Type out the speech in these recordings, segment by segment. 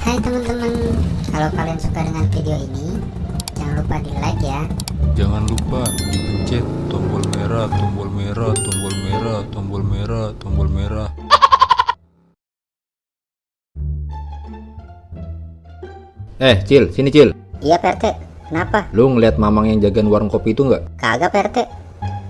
Hai teman-teman, kalau kalian suka dengan video ini, jangan lupa di like ya. Jangan lupa dipencet tombol merah, tombol merah, tombol merah, tombol merah, tombol merah. Cil, sini Cil. Iya Pak RT, kenapa? Lu ngeliat mamang yang jagain warung kopi itu nggak? Kagak Pak RT,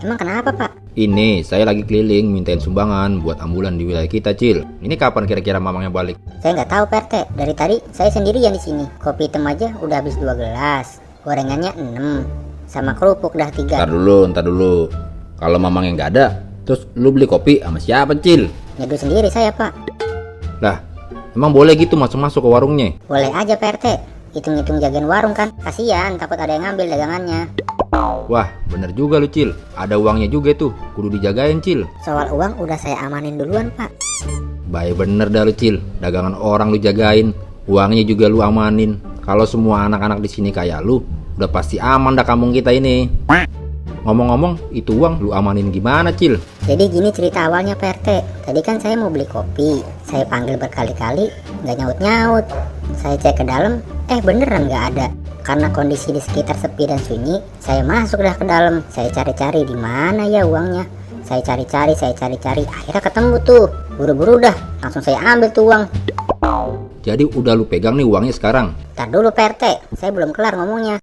emang kenapa Pak? Ini, saya lagi keliling mintain sumbangan buat ambulan di wilayah kita, Cil. Ini kapan kira-kira mamangnya balik? Saya nggak tahu Pak RT, dari tadi saya sendirian di sini. Kopi hitam aja udah habis 2 gelas, gorengannya 6, sama kerupuk dah 3. Ntar dulu. Kalau mamangnya nggak ada, terus lu beli kopi sama siapa, Cil? Nyeduh sendiri saya Pak. Lah, emang boleh gitu masuk-masuk ke warungnya? Boleh aja Pak RT, hitung-hitung jagain warung kan. Kasihan, takut ada yang ngambil dagangannya. Wah, bener juga lu, Cil. Ada uangnya juga tuh, kudu dijagain, Cil. Soal uang udah saya amanin duluan Pak. Baik bener dah lu, Cil. Dagangan orang lu jagain, uangnya juga lu amanin. Kalau semua anak-anak di sini kayak lu, udah pasti aman dah kampung kita ini. Ngomong-ngomong, itu uang lu amanin gimana, Cil? Jadi gini cerita awalnya Pak RT. Tadi kan saya mau beli kopi, saya panggil berkali-kali, nggak nyaut-nyaut. Saya cek ke dalam, beneran nggak ada. Karena kondisi di sekitar sepi dan sunyi, saya masuk dah ke dalam. Saya cari-cari di mana ya uangnya. Saya cari-cari, akhirnya ketemu tuh. Buru-buru dah, langsung saya ambil tuh uang. Jadi udah lu pegang nih uangnya sekarang? Ntar dulu Pak RT, saya belum kelar ngomongnya.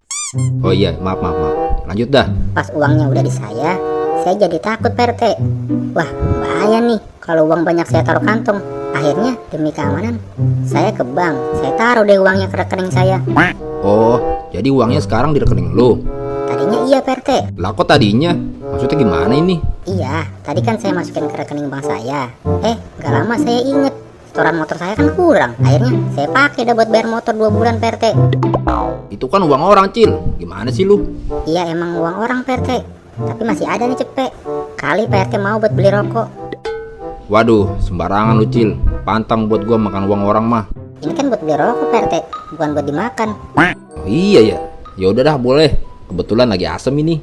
Oh iya, maaf. Lanjut dah. Pas uangnya udah di saya jadi takut Pak RT. Wah, bahaya nih kalau uang banyak saya taruh kantong. Akhirnya demi keamanan, saya ke bank. Saya taruh deh uangnya ke rekening saya. Oh, jadi uangnya sekarang di rekening lu? Tadinya iya Pak RT. Lah kok tadinya? Maksudnya gimana ini? Iya, tadi kan saya masukin ke rekening bank saya. Gak lama saya inget, setoran motor saya kan kurang. Akhirnya saya pakai dah buat bayar motor 2 bulan Pak RT. Itu kan uang orang, Cil. Gimana sih lu? Iya emang uang orang Pak RT, tapi masih ada nih cepet. Kali Pak RT mau buat beli rokok. Waduh, sembarangan lu, Cil. Pantang buat gua makan uang orang mah. Ini kan buat beli rokok Pak RT, bukan buat dimakan. Oh iya ya. Ya udah dah, boleh. Kebetulan lagi asem ini.